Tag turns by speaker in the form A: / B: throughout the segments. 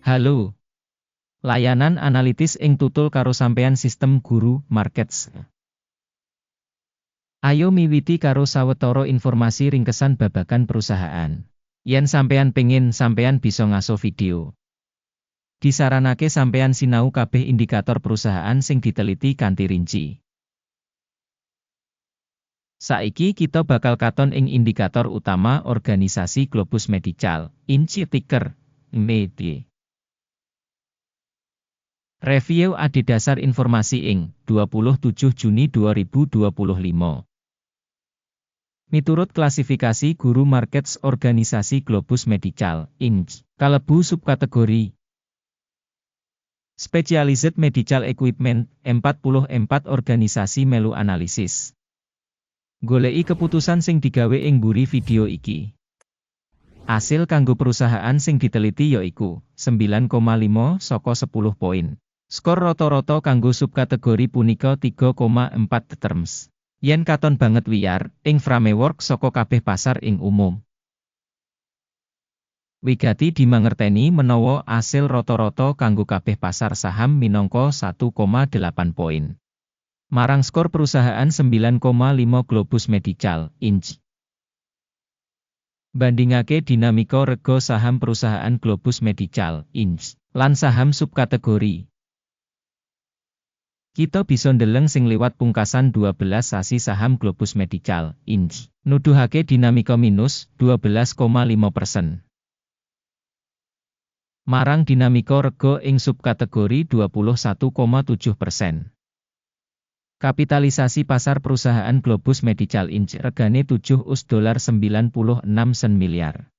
A: Halo, layanan analitis ing tutul karo sampeyan sistem guru markets. Ayo miwiti karo sawetara informasi ringkesan babagan perusahaan. Yen sampeyan pengin, sampeyan bisa ngaso video. Disaranake sampeyan sinau kabeh indikator perusahaan sing diteliti kanthi rinci. Saiki kita bakal katon ing indikator utama organisasi Globus Medical, Inc. ticker MED. Review adhedhasar informasi ing 27 Juni 2025. Miturut klasifikasi guru markets organisasi Globus Medical, Inc. kalebu subkategori Specialized Medical Equipment, 44 organisasi melu analisis. Goleki keputusan sing digawe ing mburi video iki. Asil kanggo perusahaan sing diteliti yaiku 9,5 saka 10 poin. Skor rata-rata kanggo subkategori punika 3,4 terms. Yen katon banget wiyar, ing framework saka kabeh pasar ing umum. Wigati dimangerteni menawa asil rata-rata kanggo kabeh pasar saham minangka 1,8 poin. Marang skor perusahaan 9,5 Globus Medical, Inc. Bandingake dinamika rega saham perusahaan Globus Medical, Inc. lan saham subkategori. Kita bisa ndeleng sing liwat pungkasan 12 sasi saham Globus Medical, Inc. nuduhake dinamika minus 12,5%. Marang dinamika rega ing subkategori 21,7%. Kapitalisasi pasar perusahaan Globus Medical Inc. regane $7,96 miliar.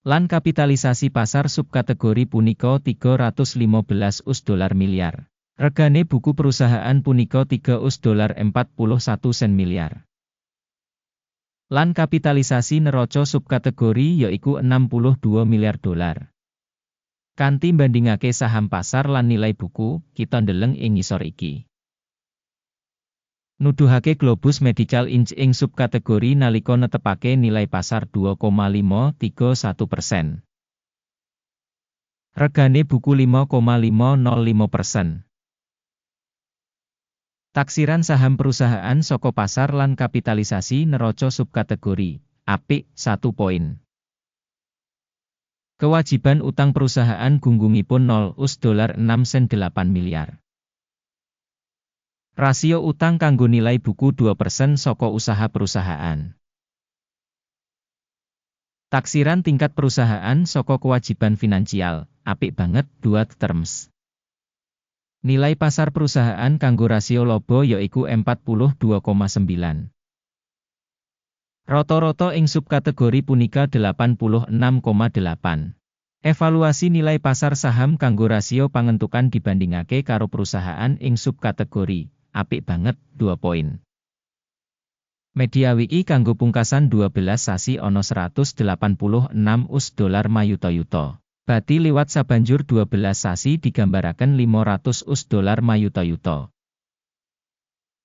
A: Lan kapitalisasi pasar subkategori punika $315 miliar. Regane buku perusahaan punika $3,41 miliar. Lan kapitalisasi neraca subkategori yaiku $62 miliar. Kanthi bandingake saham pasar lan nilai buku, kita ndeleng ing ngisor iki. Nuduhake Globus Medical Inc. ing subkategori nalika netepake nilai pasar 2,531%. Regane buku 5,505%. Taksiran saham perusahaan saka pasar lan kapitalisasi neraca subkategori, apik, 1 poin. Kewajiban utang perusahaan gunggungipun $0,68 miliar. Rasio utang kanggo nilai buku 2% saka usaha perusahaan. Taksiran tingkat perusahaan saka kewajiban finansial, apik banget, 2 terms. Nilai pasar perusahaan kanggo rasio laba yaiku 42,9. Rata-rata ing subkategori punika 86,8. Evaluasi nilai pasar saham kanggo rasio pangentukan dibandingake karo perusahaan ing subkategori, apik banget, 2 poin. Media wiki kanggo pungkasan 12 sasi ana $186 mayuta-yuta. Bati liwat sabanjur 12 sasi digambaraken $500 mayuta-yuta.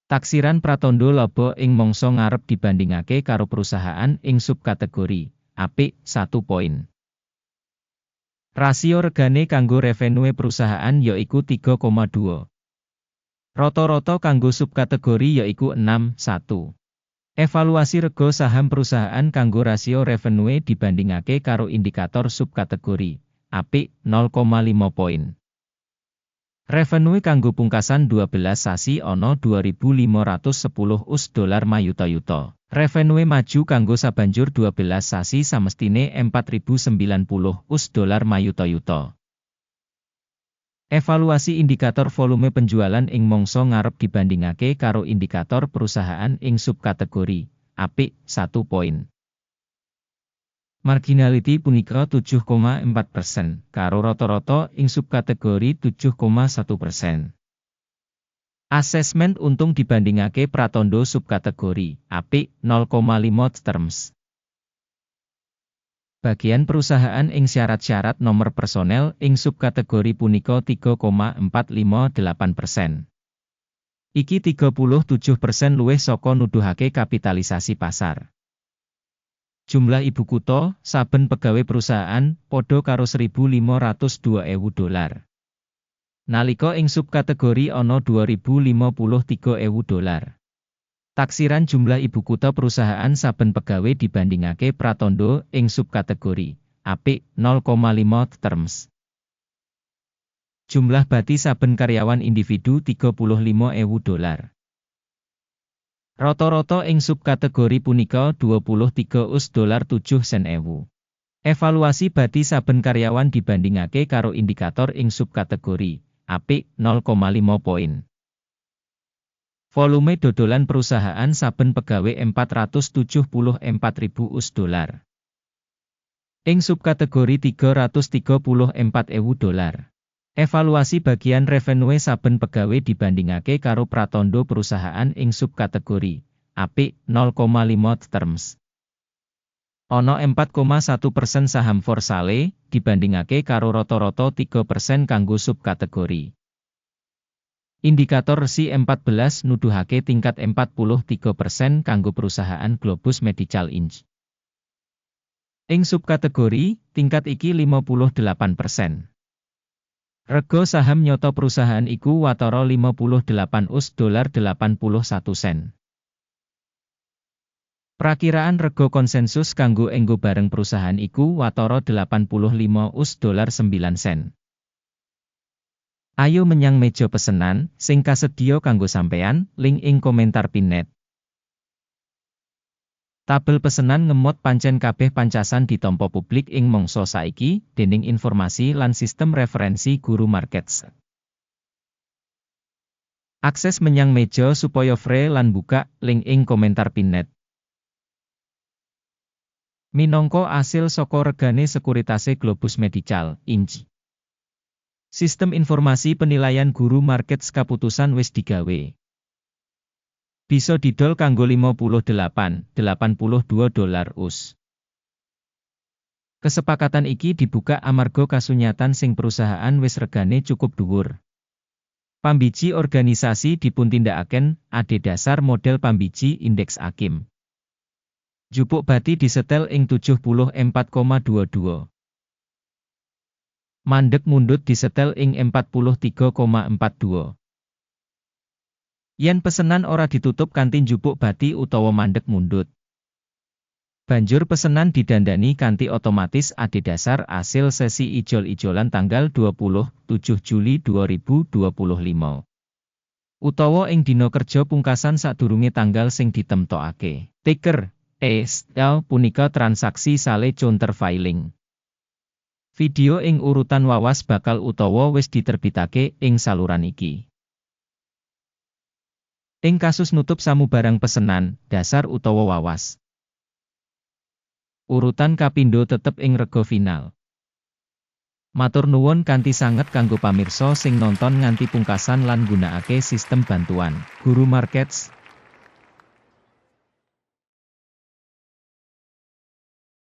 A: Taksiran pratandha laba ing mangsa ngarep dibandingake karo perusahaan ing subkategori, apik, 1 poin. Rasio regane kanggo revenue perusahaan yaiku 3,2. Rata-rata kanggo subkategori yaiku 6,1. Evaluasi rega saham perusahaan kanggo rasio revenue dibandingake karo indikator subkategori, apik, 0,5 poin. Revenue kanggo pungkasan 12 sasi ana $2.510 mayuta-yuta. Revenue maju kanggo sabanjur 12 sasi samestine $4.090 mayuta-yuta. Evaluasi indikator volume penjualan ing mangsa ngarep dibandingake karo indikator perusahaan ing subkategori, apik, 1 poin. Marginality punika 7,4%, karo rata-rata ing subkategori 7,1%. Asesmen untung dibandingake pratandha subkategori, apik, 0,5 terms. Bagian perusahaan ing syarat-syarat nomor personel ing subkategori punika 3,458%. Iki 37% luwih saka nuduhake kapitalisasi pasar. Jumlah ibu kutha, saben pegawai perusahaan, padha karo $1.502.000. Nalika ing subkategori ana $2.053.000. Taksiran jumlah ibu kutha perusahaan saben pegawai dibandingake pratandha ing subkategori apik 0,5 terms. Jumlah bati saben karyawan individu $35.000. Rata-rata ing subkategori punika $23.07. Evaluasi bati saben karyawan dibandingake karo indikator ing subkategori apik 0,5 poin. Volume dodolan perusahaan saben pegawai $474.000. Ing subkategori $334.000. Evaluasi bagian revenue saben pegawai dibandingake karo pratandha perusahaan ing subkategori apik 0,5 terms. Ana 4,1% saham for sale dibandingake karo rata-rata 3% kanggo subkategori. Indikator resi 14 nuduhake tingkat 43% kanggo perusahaan Globus Medical Inc. Ing subkategori, tingkat iki 58%. Rega saham nyoto perusahaan iku watara $58.81. Prakiraan rega konsensus kanggo enggo bareng perusahaan iku watara $85.09. Ayo menyang meja pesenan, sing kasedhiya kanggo sampeyan, link ing komentar pinnet. Tabel pesenan ngemot pancen kabeh pancasan ditampa publik ing mangsa saiki, déning informasi lan sistem referensi Guru Markets. Akses menyang meja supaya free lan buka, link ing komentar pinnet. Minangka asil saka regane sekuritase Globus Medical Inc. Sistem informasi penilaian Guru Markets kaputusan wis digawe. Bisa didol kanggo $58.82 US. Kesepakatan iki dibuka amarga kasunyatan sing perusahaan wis regane cukup dhuwur. Pambiji organisasi dipuntindakaken adhedhasar model pambiji indeks AKIM. Jupuk bati disetel ing 74,22. Mandeg mundut disetel ing 43,42. Yen pesenan ora ditutup kanthi njupuk bati utawa mandeg mundut, banjur pesenan didandani kanthi otomatis adhedhasar asil sesi ijol-ijolan tanggal 27 Juli 2025. Utawa ing dina kerja pungkasan sadurunge tanggal sing ditemtokake. Ticker SL punika transaksi sale counter filing. Video ing urutan wawas bakal utawa wis diterbitake ing saluran iki. Ing kasus nutup samubarang pesenan, dasar utawa wawas. Urutan kapindho tetep ing rega final. Matur nuwun kanthi sanget kanggo pamirsa sing nonton nganti pungkasan lan nggunakake sistem bantuan Guru Markets.